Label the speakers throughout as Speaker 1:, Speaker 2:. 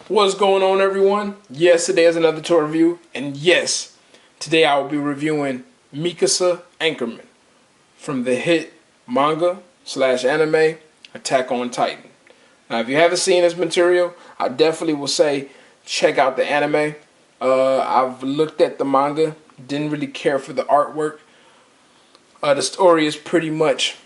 Speaker 1: What's going on, everyone? Yes, today is another toy review, and yes, today I will be reviewing Mikasa Ackerman from the hit manga / anime Attack on Titan. Now, if you haven't seen this material, I definitely will say check out the anime. I've looked at the manga, didn't really care for the artwork. The story is pretty much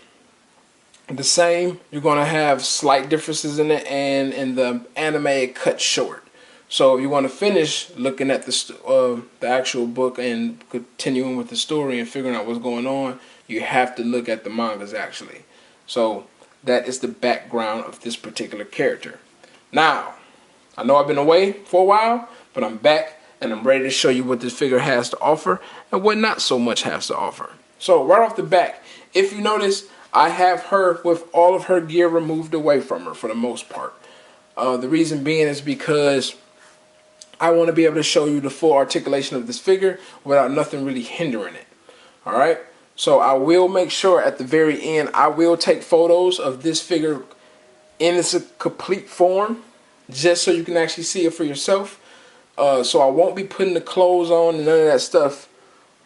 Speaker 1: the same. You're going to have slight differences in it, and in the anime it cuts short. So if you want to finish looking at the actual book and continuing with the story and figuring out what's going on, you have to look at the mangas actually. So that is the background of this particular character. Now, I know I've been away for a while, but I'm back and I'm ready to show you what this figure has to offer and what not so much has to offer. So right off the bat, if you notice, I have her with all of her gear removed away from her for the most part. The reason being is because I want to be able to show you the full articulation of this figure without nothing really hindering it. Alright? So I will make sure at the very end, I will take photos of this figure in its complete form, just so you can actually see it for yourself. So I won't be putting the clothes on and none of that stuff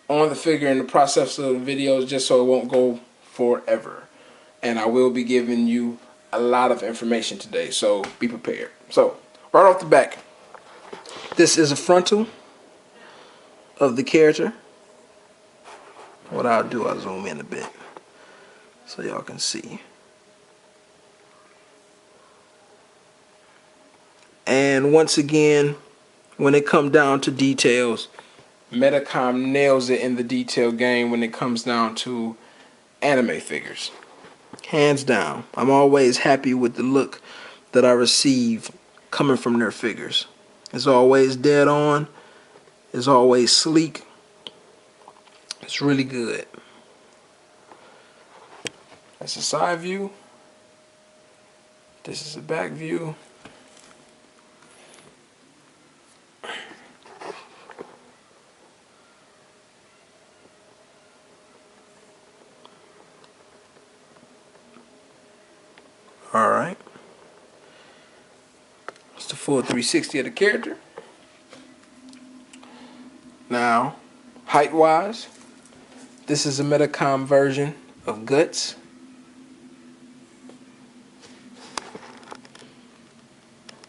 Speaker 1: on the figure in the process of the videos, just so it won't go forever. And I will be giving you a lot of information today, so be prepared. So right off the back, this is a frontal of the character. What I'll do, I'll zoom in a bit so y'all can see. And once again, when it comes down to details, Medicom nails it in the detail game when it comes down to anime figures. Hands down. I'm always happy with the look that I receive coming from their figures. It's always dead on. It's always sleek. It's really good. That's a side view. This is a back view. Alright. It's the full 360 of the character. Now, height wise, this is a Medicom version of Guts.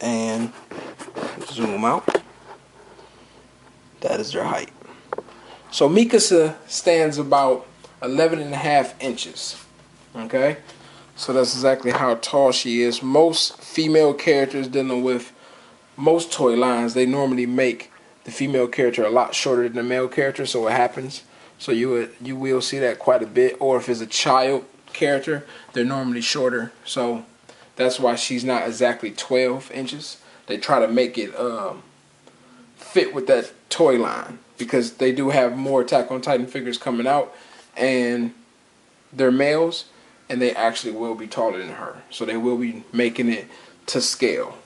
Speaker 1: And zoom out. That is their height. So Mikasa stands about 11.5 inches. Okay? So that's exactly how tall she is. Most female characters dealing with most toy lines, they normally make the female character a lot shorter than the male character, so it happens. So you will see that quite a bit. Or if it's a child character, they're normally shorter. So that's why she's not exactly 12 inches. They try to make it fit with that toy line, because they do have more Attack on Titan figures coming out, and they're males, and they actually will be taller than her. So they will be making it to scale.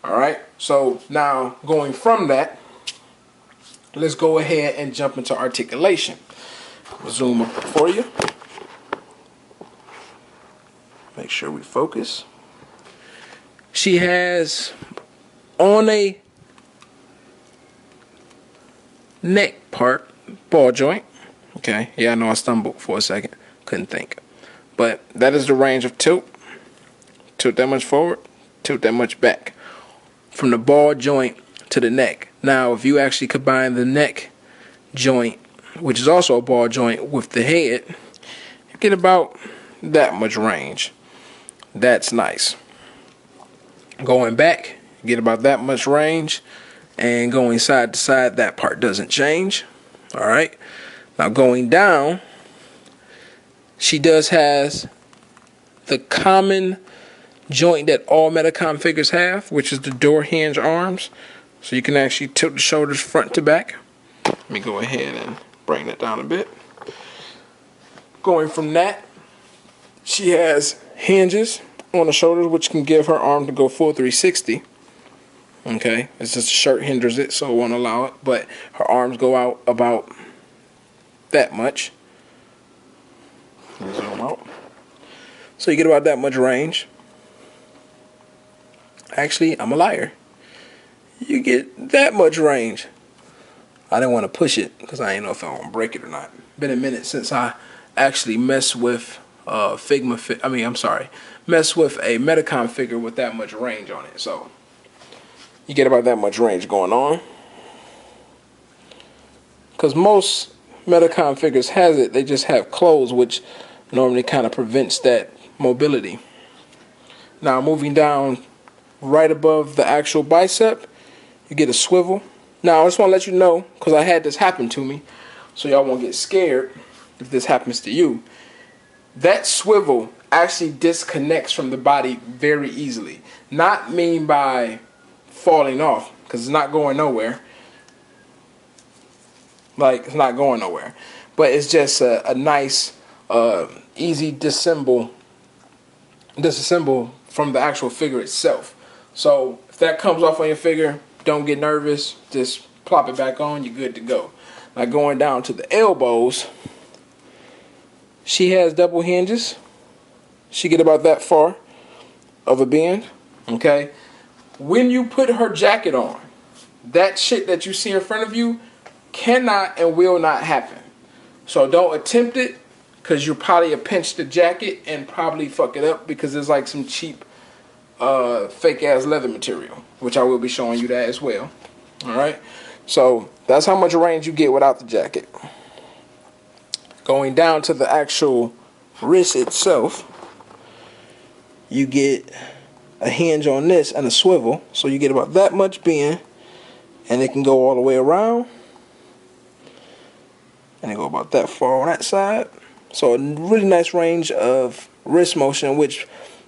Speaker 1: Alright, so now going from that, let's go ahead and jump into articulation. I'll zoom up for you. Make sure we focus. She has on a neck part, ball joint. Okay, yeah, I know I stumbled for a second. Couldn't think. But that is the range of tilt. Tilt that much forward, tilt that much back. From the ball joint to the neck. Now, if you actually combine the neck joint, which is also a ball joint, with the head, you get about that much range. That's nice. Going back, you get about that much range. And going side to side, that part doesn't change. Alright. Now going down, she does has the common joint that all Medicom figures have, which is the door hinge arms. So you can actually tilt the shoulders front to back. Let me go ahead and bring that down a bit. Going from that, she has hinges on the shoulders, which can give her arm to go full 360. Okay, it's just the shirt hinders it, so it won't allow it. But her arms go out about that much. Zoom out. So you get about that much range. Actually, I'm a liar. you get that much range. I didn't want to push it because I didn't know if I want to break it or not. Been a minute since I actually messed with messed with a Medicom figure with that much range on it. So you get about that much range going on. Because most Medicom figures has it, they just have clothes, which normally kind of prevents that mobility. Now moving down right above the actual bicep, you get a swivel. Now I just want to let you know, because I had this happen to me, so y'all won't get scared if this happens to you. That swivel actually disconnects from the body very easily. Not mean by falling off, because it's not going nowhere. Like, it's not going nowhere. But it's just a nice, easy disassemble from the actual figure itself. So if that comes off on your figure, don't get nervous. Just plop it back on. You're good to go. Now going down to the elbows, she has double hinges. She get about that far of a bend. Okay. When you put her jacket on, that shit that you see in front of you cannot and will not happen. So don't attempt it, because you'll probably pinch the jacket and probably fuck it up, because it's like some cheap fake ass leather material, which I will be showing you that as well. Alright, so that's how much range you get without the jacket. Going down to the actual wrist itself, you get a hinge on this and a swivel, so you get about that much bend, and it can go all the way around, and it go about that far on that side. So a really nice range of wrist motion, which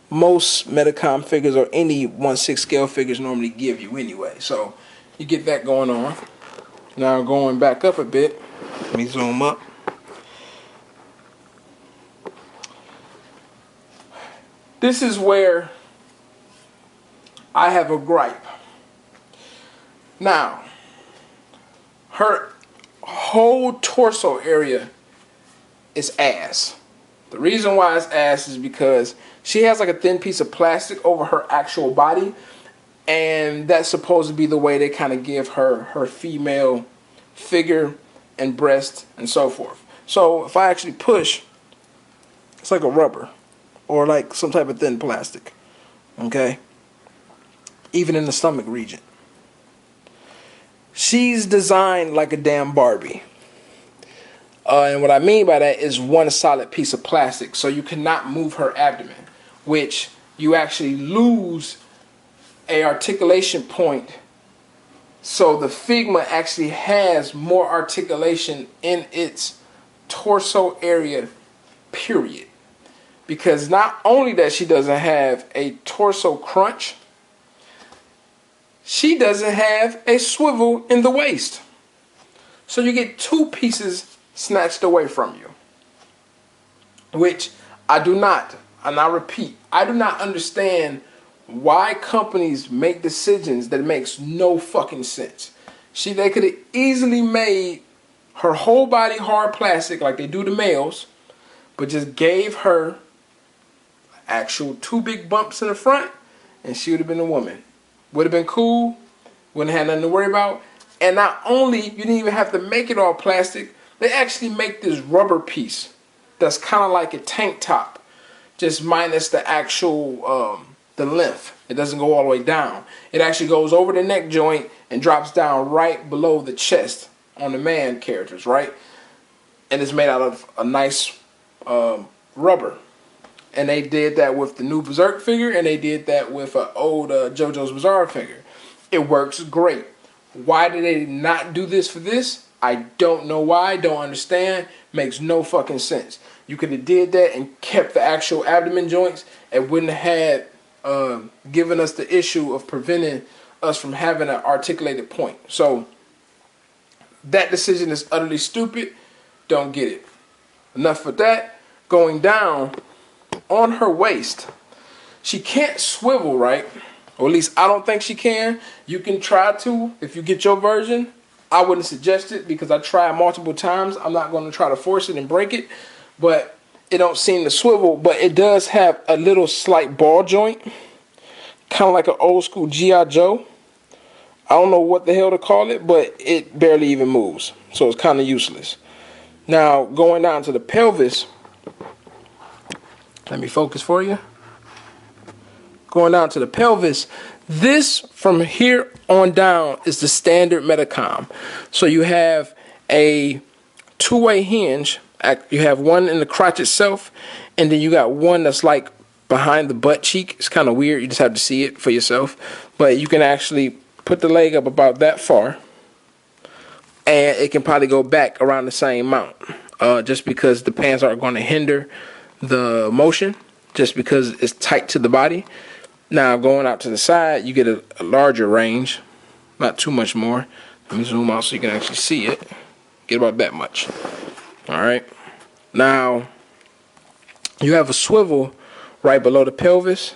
Speaker 1: most Medicom figures or any 1/6 scale figures normally give you anyway. So you get that going on. Now going back up a bit, let me zoom up. This is where I have a gripe. Now, her whole torso area is ass. The reason why it's ass is because she has like a thin piece of plastic over her actual body, and that's supposed to be the way they kind of give her female figure and breast and so forth. So if I actually push, it's like a rubber or like some type of thin plastic. Okay? Even in the stomach region. She's designed like a damn Barbie. And what I mean by that is one solid piece of plastic. So you cannot move her abdomen, which you actually lose a articulation point. So the Figma actually has more articulation in its torso area, period. Because not only that she doesn't have a torso crunch, she doesn't have a swivel in the waist. So you get two pieces snatched away from you. Which I do not, and I repeat, I do not understand why companies make decisions that makes no fucking sense. They could have easily made her whole body hard plastic like they do the males, but just gave her actual two big bumps in the front, and she would have been a woman. Would have been cool, wouldn't have nothing to worry about. And not only, you didn't even have to make it all plastic, they actually make this rubber piece that's kind of like a tank top, just minus the actual, the length. It doesn't go all the way down. It actually goes over the neck joint and drops down right below the chest on the man characters, right? And it's made out of a nice rubber. And they did that with the new Berserk figure, and they did that with an old JoJo's Bizarre figure. It works great. Why did they not do this for this? I don't know why. Don't understand. Makes no fucking sense. You could have did that and kept the actual abdomen joints, and wouldn't have given us the issue of preventing us from having an articulated point. So that decision is utterly stupid. Don't get it. Enough for that. Going down on her waist, she can't swivel, right? Or at least I don't think she can. You can try to if you get your version. I wouldn't suggest it because I tried multiple times. I'm not going to try to force it and break it, but it don't seem to swivel. But it does have a little slight ball joint, kind of like an old school G.I. Joe. I don't know what the hell to call it, but it barely even moves. So it's kind of useless. Now, going down to the pelvis. Let me focus for you. Going down to the pelvis. This, from here on down, is the standard Medicom. So you have a two-way hinge. You have one in the crotch itself, and then you got one that's like behind the butt cheek. It's kind of weird. You just have to see it for yourself. But you can actually put the leg up about that far, and it can probably go back around the same amount, just because the pants aren't going to hinder the motion, just because it's tight to the body. Now, going out to the side, you get a larger range, not too much more. Let me zoom out so you can actually see it. Get about that much. All right. Now, you have a swivel right below the pelvis.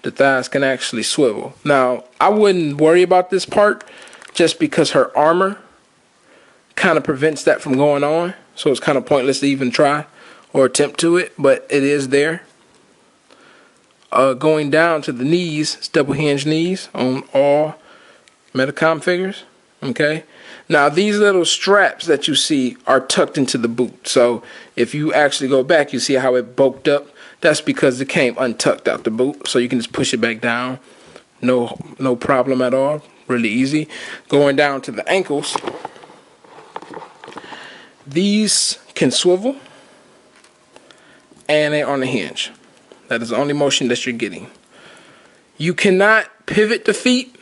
Speaker 1: The thighs can actually swivel. Now, I wouldn't worry about this part just because her armor kind of prevents that from going on. So it's kind of pointless to even try or attempt to it, but it is there. Going down to the knees, it's double hinge knees on all Medicom figures. Okay. Now, these little straps that you see are tucked into the boot. So if you actually go back, you see how it bulked up. That's because it came untucked out the boot. So you can just push it back down. No problem at all. Really easy. Going down to the ankles. These can swivel. And they're on a hinge. That is the only motion that you're getting. You cannot pivot the feet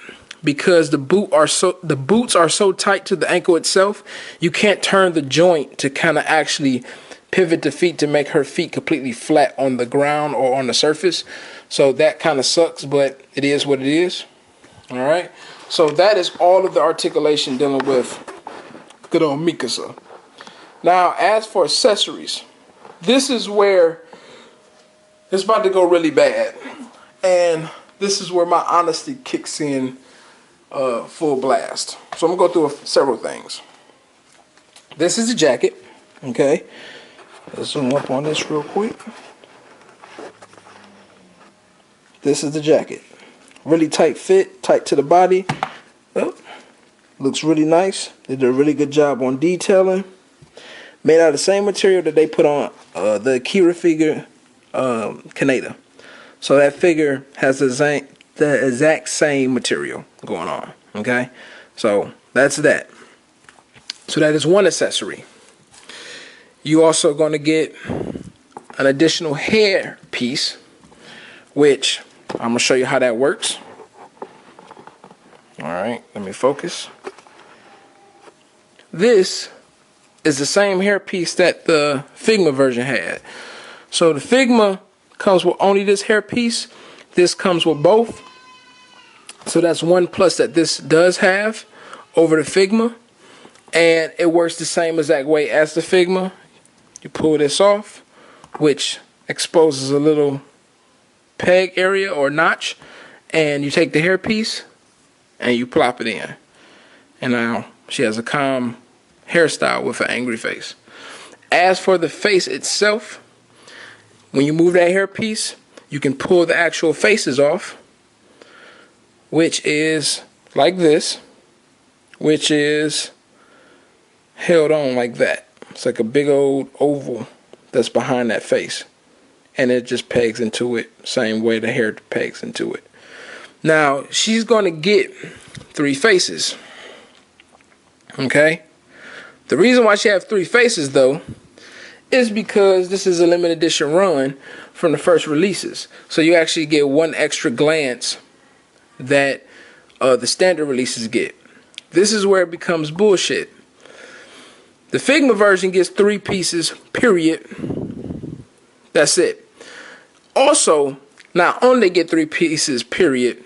Speaker 1: because the boots are so tight to the ankle itself. You can't turn the joint to kind of actually pivot the feet to make her feet completely flat on the ground or on the surface. So that kind of sucks, but it is what it is. All right. So that is all of the articulation dealing with good old Mikasa. Now, as for accessories, this is where it's about to go really bad. And this is where my honesty kicks in full blast. So I'm going to go through several things. This is the jacket. Okay. Let's zoom up on this real quick. This is the jacket. Really tight fit, tight to the body. Oh, looks really nice. They did a really good job on detailing. Made out of the same material that they put on the Akira figure Kaneda. So that figure has the exact same material going on. Okay, so that's that. So that is one accessory. You also going to get an additional hair piece, which I'm going to show you how that works. All right, let me focus. This is the same hair piece that the Figma version had. So the Figma comes with only this hair piece. This comes with both. So that's one plus that this does have over the Figma. And it works the same exact way as the Figma. You pull this off, which exposes a little peg area or notch. And you take the hair piece and you plop it in. And now she has a calm hairstyle with an angry face. As for the face itself, when you move that hair piece, you can pull the actual faces off, which is like this, which is held on like that. It's like a big old oval that's behind that face, and it just pegs into it same way the hair pegs into it. Now she's going to get 3 faces. Okay, the reason why she has 3 faces though is because this is a limited edition run from the first releases. So you actually get 1 extra glance that the standard releases get. This is where it becomes bullshit. The Figma version gets 3 pieces, period. That's it. Also, not only get 3 pieces, period,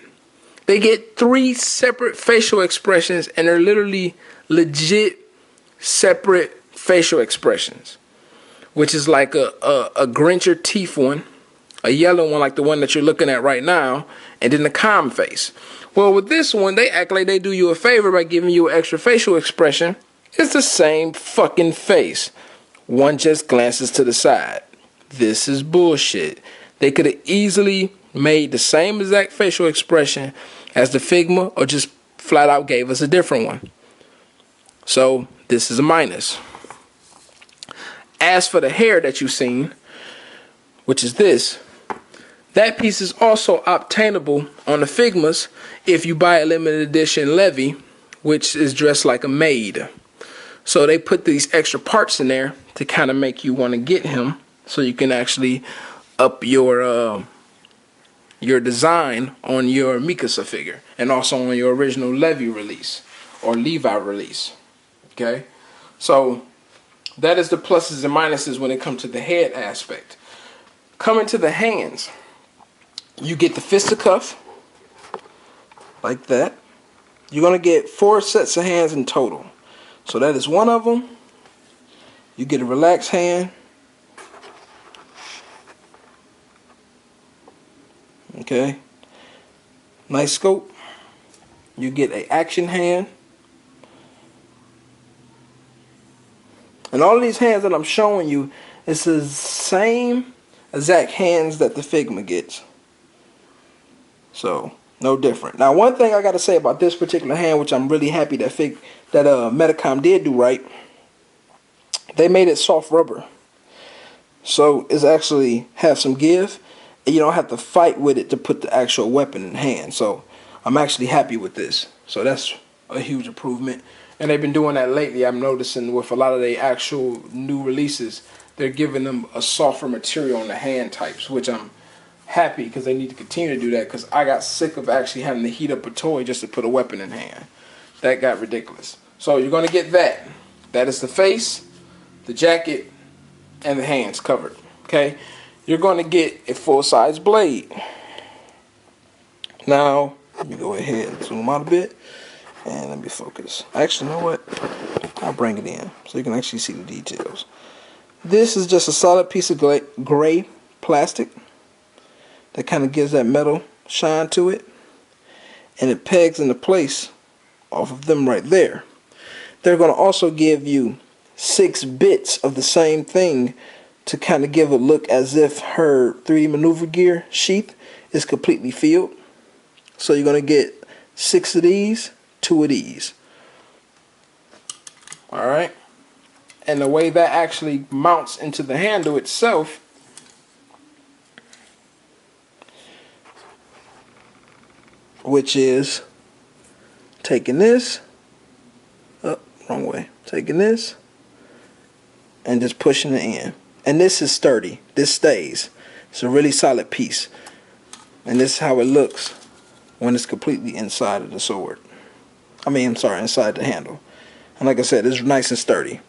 Speaker 1: they get 3 separate facial expressions, and they're literally legit separate facial expressions. Which is like a Grinch or teeth one, a yellow one like the one that you're looking at right now, and then the calm face. Well, with this one, they act like they do you a favor by giving you an extra facial expression. It's the same fucking face. One just glances to the side. This is bullshit. They could have easily made the same exact facial expression as the Figma, or just flat out gave us a different one. So this is a minus. As for the hair that you've seen, which is this, that piece is also obtainable on the Figmas if you buy a limited edition Levy, which is dressed like a maid. So they put these extra parts in there to kind of make you want to get him, so you can actually up your design on your Mikasa figure, and also on your original Levy release or Levi release. Okay, so that is the pluses and minuses when it comes to the head aspect. Coming to the hands, you get the fisticuff like that. You're gonna get 4 sets of hands in total. So that is one of them. You get a relaxed hand. Okay. Nice scope. You get an action hand. And all of these hands that I'm showing you, it's the same exact hands that the Figma gets. So, no different. Now, one thing I got to say about this particular hand, which I'm really happy that Medicom did do right, they made it soft rubber. So, it's actually have some give, and you don't have to fight with it to put the actual weapon in hand. So, I'm actually happy with this. So, that's a huge improvement. And they've been doing that lately. I'm noticing with a lot of the actual new releases, they're giving them a softer material on the hand types, which I'm happy, because they need to continue to do that, because I got sick of actually having to heat up a toy just to put a weapon in hand. That got ridiculous. So you're going to get that. That is the face, the jacket, and the hands covered. Okay? You're going to get a full-size blade. Now, let me go ahead and zoom out a bit. And let me focus. Actually, you know what? I'll bring it in so you can actually see the details. This is just a solid piece of gray plastic that kind of gives that metal shine to it. And it pegs into place off of them right there. They're going to also give you 6 bits of the same thing to kind of give a look as if her 3D maneuver gear sheath is completely filled. So you're going to get 6 of these, 2 of these. Alright. And the way that actually mounts into the handle itself, which is taking this, wrong way, taking this and just pushing it in. And this is sturdy. This stays. It's a really solid piece. And this is how it looks when it's completely inside of the sword. Inside the handle. And like I said, it's nice and sturdy.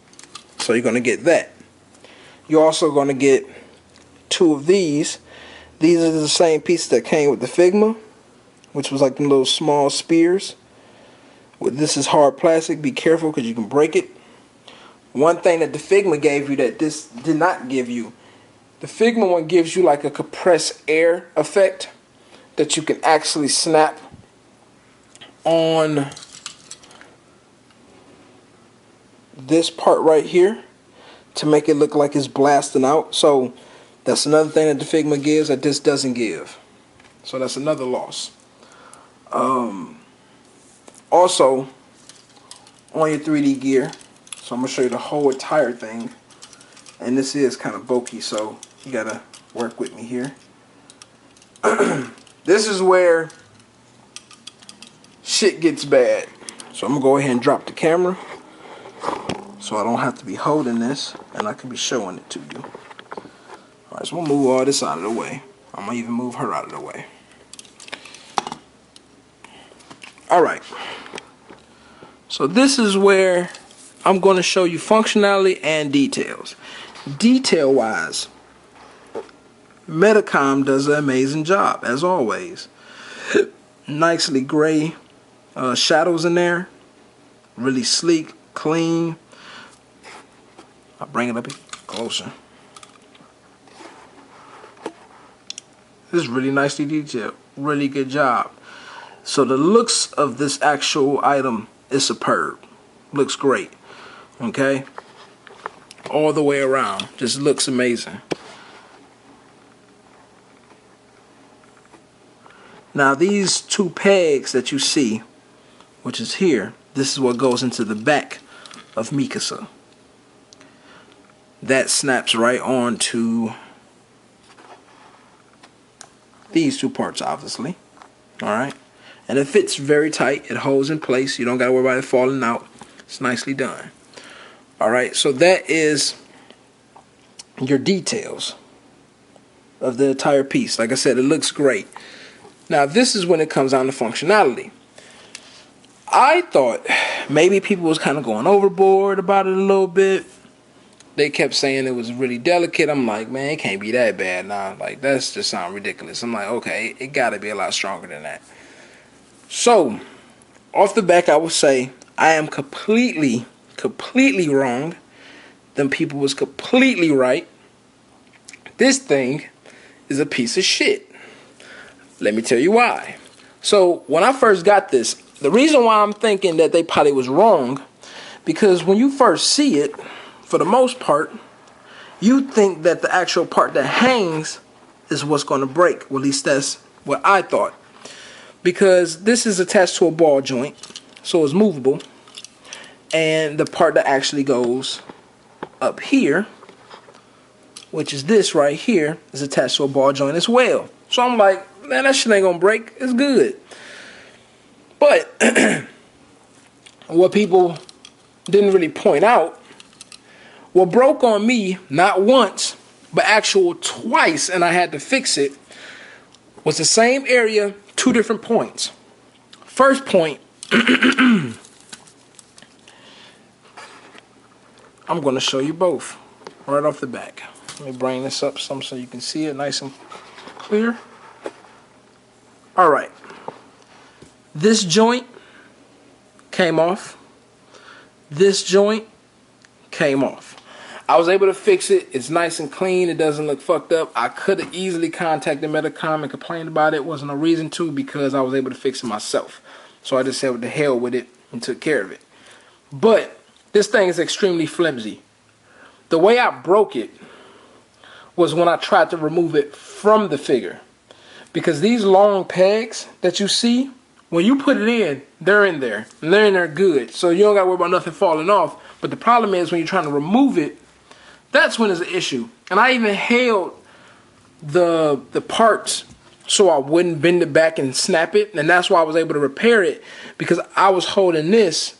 Speaker 1: So you're going to get that. You're also going to get 2 of these. These are the same pieces that came with the Figma, which was like them little small spears. This is hard plastic. Be careful because you can break it. One thing that the Figma gave you that this did not give you, the Figma one gives you like a compressed air effect that you can actually snap on this part right here to make it look like it's blasting out. So that's another thing that the Figma gives that this doesn't give. So that's another loss. Also on your 3D gear, so I'm going to show you the whole entire thing, and this is kind of bulky, so you got to work with me here. This is where shit gets bad. So I'm going to go ahead and drop the camera so I don't have to be holding this and I can be showing it to you. Alright, so we'll move all this out of the way. I'm going to even move her out of the way. Alright. So this is where I'm going to show you functionality and details. Detail-wise, Medicom does an amazing job, as always. Nicely gray shadows in there. Really sleek, clean. I'll bring it up closer. This is really nicely detailed. Really good job. So the looks of this actual item is superb. Looks great. Okay? All the way around. Just looks amazing. Now these 2 pegs that you see which is here, this is what goes into the back of Mikasa. That snaps right on to these two parts, obviously. Alright? And it fits very tight. It holds in place. You don't got to worry about it falling out. It's nicely done. Alright, so that is your details of the entire piece. Like I said, it looks great. Now, this is when it comes down to functionality. I thought maybe people was kind of going overboard about it a little bit. They kept saying it was really delicate. I'm like, man, it can't be that bad now. Like, that's just sound ridiculous. I'm like, okay, it got to be a lot stronger than that. So, off the back, I would say I am completely wrong. Them people was completely right. This thing is a piece of shit. Let me tell you why. So, when I first got this, the reason why I'm thinking that they probably was wrong, because when you first see it, for the most part, you think that the actual part that hangs is what's going to break. Well, at least that's what I thought. Because this is attached to a ball joint, so it's movable. And the part that actually goes up here, which is this right here, is attached to a ball joint as well. So I'm like, man, that shit ain't going to break. It's good. But what people didn't really point out, what broke on me, not once, but actual twice, and I had to fix it, was the same area, 2 different points. First point, I'm going to show you both right off the back. Let me bring this up some so you can see it nice and clear. All right. This joint came off. This joint came off. I was able to fix it. It's nice and clean. It doesn't look fucked up. I could have easily contacted Medicom and complained about it. Wasn't a reason to, because I was able to fix it myself. So I just said what the hell with it and took care of it. But this thing is extremely flimsy. The way I broke it was when I tried to remove it from the figure. Because these long pegs that you see, when you put it in, they're in there. And they're in there good. So you don't got to worry about nothing falling off. But the problem is when you're trying to remove it, that's when it's an issue. And I even held the parts so I wouldn't bend it back and snap it. And that's why I was able to repair it, because I was holding this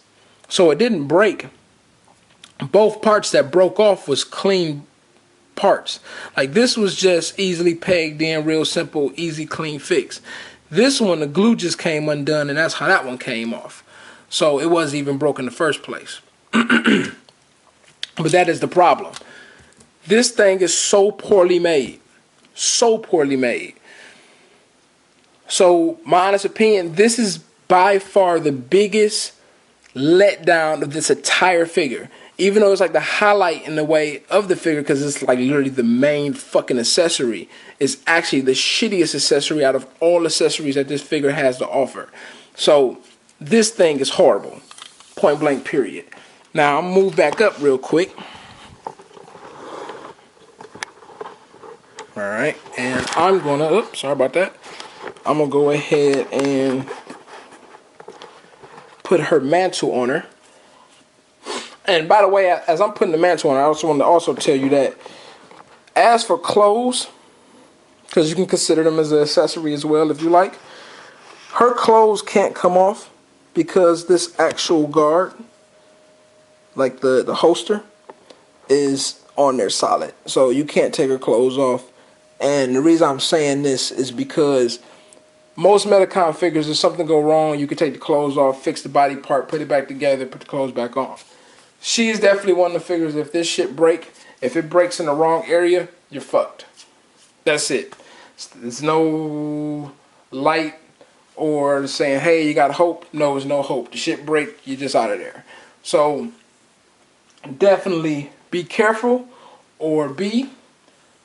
Speaker 1: so it didn't break. Both parts that broke off was clean parts. Like, this was just easily pegged in, real simple, easy, clean fix. This one, the glue just came undone, and that's how that one came off. So it wasn't even broken in the first place. But that is the problem. This thing is so poorly made. So poorly made. So, my honest opinion, this is by far the biggest letdown of this entire figure. Even though it's like the highlight in the way of the figure, because it's like literally the main fucking accessory, it's actually the shittiest accessory out of all accessories that this figure has to offer. So, this thing is horrible. Point blank, period. Now, I'm going to move back up real quick. Alright, and I'm going to, oops, sorry about that. I'm going to go ahead and put her mantle on her. And by the way, as I'm putting the mantle on her, I also want to also tell you that as for clothes, because you can consider them as an accessory as well if you like, her clothes can't come off because this actual guard, like the holster, is on there solid. So you can't take her clothes off. And the reason I'm saying this is because most Medicom figures, if something go wrong, you can take the clothes off, fix the body part, put it back together, put the clothes back on. She is definitely one of the figures, if this shit break, if it breaks in the wrong area, you're fucked. That's it. There's no light or saying, hey, you got hope. No, there's no hope. The shit break, you're just out of there. So definitely be careful, or B,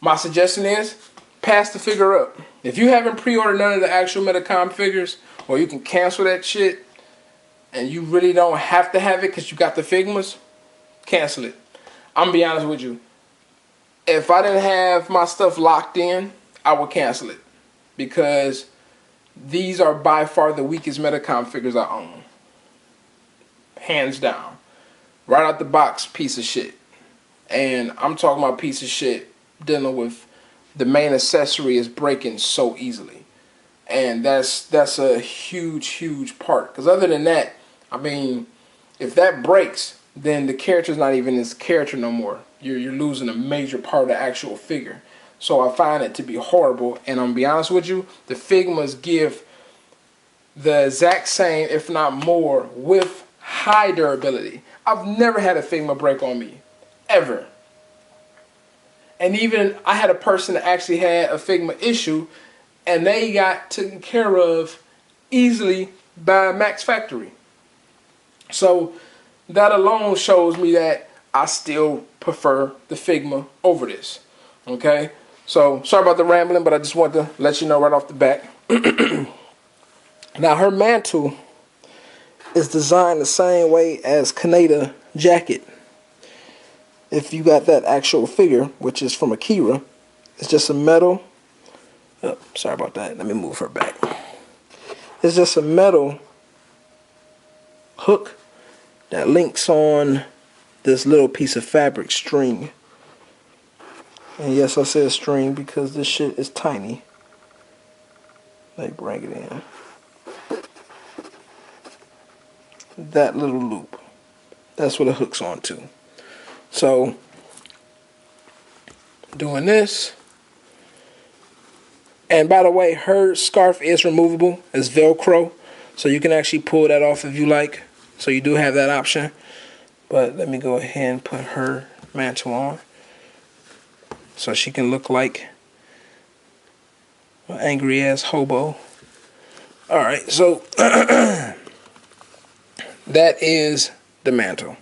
Speaker 1: my suggestion is pass the figure up. If you haven't pre-ordered none of the actual Medicom figures, or you can cancel that shit, and you really don't have to have it because you got the Figmas, cancel it. I'm going to be honest with you. If I didn't have my stuff locked in, I would cancel it. Because these are by far the weakest Medicom figures I own. hands down. Right out the box, piece of shit. And I'm talking about piece of shit dealing with the main accessory is breaking so easily. And that's a huge part. Because other than that, I mean, if that breaks, then the character's not even his character no more. You're losing a major part of the actual figure. So I find it to be horrible. And I'm gonna be honest with you, the Figmas give the exact same, if not more, with high durability. I've never had a Figma break on me, ever. And even I had a person that actually had a Figma issue, and they got taken care of easily by Max Factory. So that alone shows me that I still prefer the Figma over this. Okay? So sorry about the rambling, but I just wanted to let you know right off the bat. Now her mantle is designed the same way as Kaneda jacket. If you got that actual figure, which is from Akira, it's just a metal. Oh, sorry about that. Let me move her back. It's just a metal hook that links on this little piece of fabric string. And yes, I said string because this shit is tiny. Let me bring it in. That little loop. That's what it hooks onto. So, doing this. And by the way, her scarf is removable. It's Velcro. So you can actually pull that off if you like. So you do have that option. But let me go ahead and put her mantle on. So she can look like an angry ass hobo. Alright, so that is the mantle.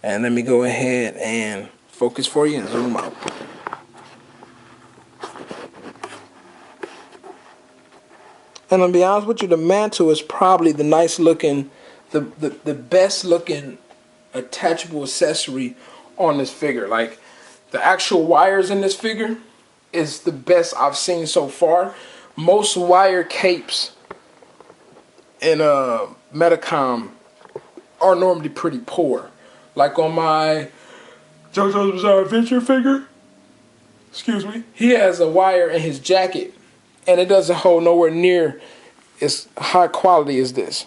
Speaker 1: And let me go ahead and focus for you and zoom out. And I'll be honest with you, the mantle is probably the nice looking, the best looking attachable accessory on this figure. Like, the actual wires in this figure is the best I've seen so far. Most wire capes in Medicom are normally pretty poor. Like on my JoJo's Bizarre Adventure figure, excuse me, he has a wire in his jacket, and it doesn't hold nowhere near as high quality as this.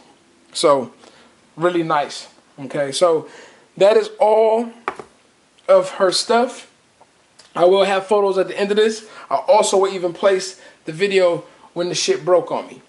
Speaker 1: So, really nice. Okay, so that is all of her stuff. I will have photos at the end of this. I also will even place the video when the shit broke on me,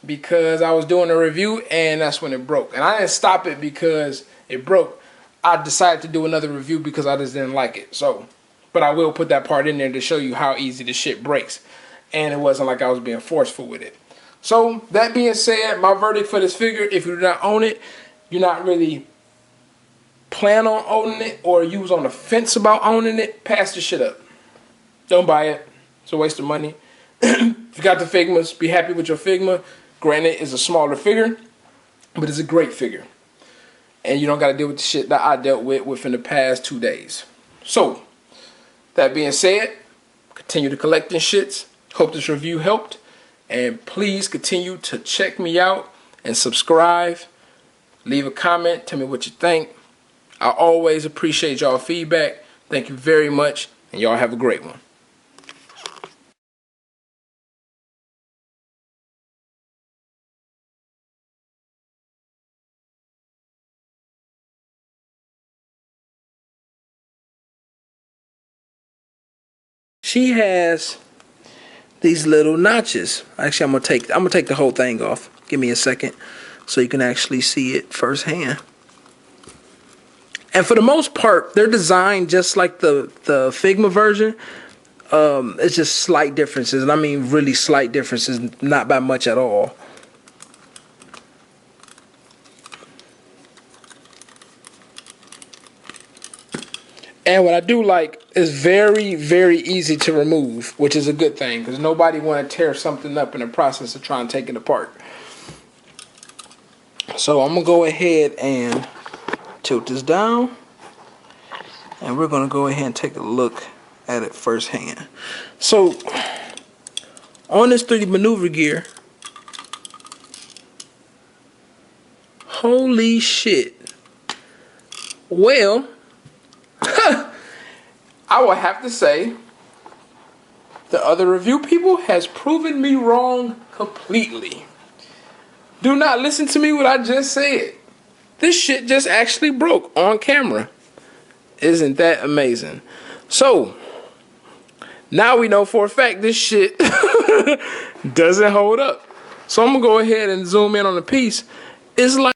Speaker 1: because I was doing a review and that's when it broke. And I didn't stop it because it broke. I decided to do another review because I just didn't like it. So, but I will put that part in there to show you how easy the shit breaks. And it wasn't like I was being forceful with it. So, that being said, my verdict for this figure, if you do not own it, you're not really plan on owning it, or you was on the fence about owning it, pass the shit up. Don't buy it. It's a waste of money. If you got the Figmas, be happy with your Figma. Granted, it's a smaller figure, but it's a great figure. And you don't got to deal with the shit that I dealt with within the past 2 days. So, that being said, continue to collect them shits. Hope this review helped. And please continue to check me out and subscribe. Leave a comment. Tell me what you think. I always appreciate y'all feedback. Thank you very much. And y'all have a great one. She has these little notches. Actually, I'm gonna take the whole thing off. Give me a second so you can actually see it firsthand. And for the most part, they're designed just like the Figma version. It's just slight differences, and I mean really slight differences, not by much at all. And what I do like is very, very easy to remove, which is a good thing, because nobody want to tear something up in the process of trying to take it apart. So I'm going to go ahead and tilt this down, and we're going to go ahead and take a look at it firsthand. So on this 3D maneuver gear, holy shit, Well, I will have to say the other review people has proven me wrong completely. Do not listen to me what I just said. This shit just actually broke on camera. Isn't that amazing? So, now we know for a fact this shit doesn't hold up. So I'm going to go ahead and zoom in on the piece. It's like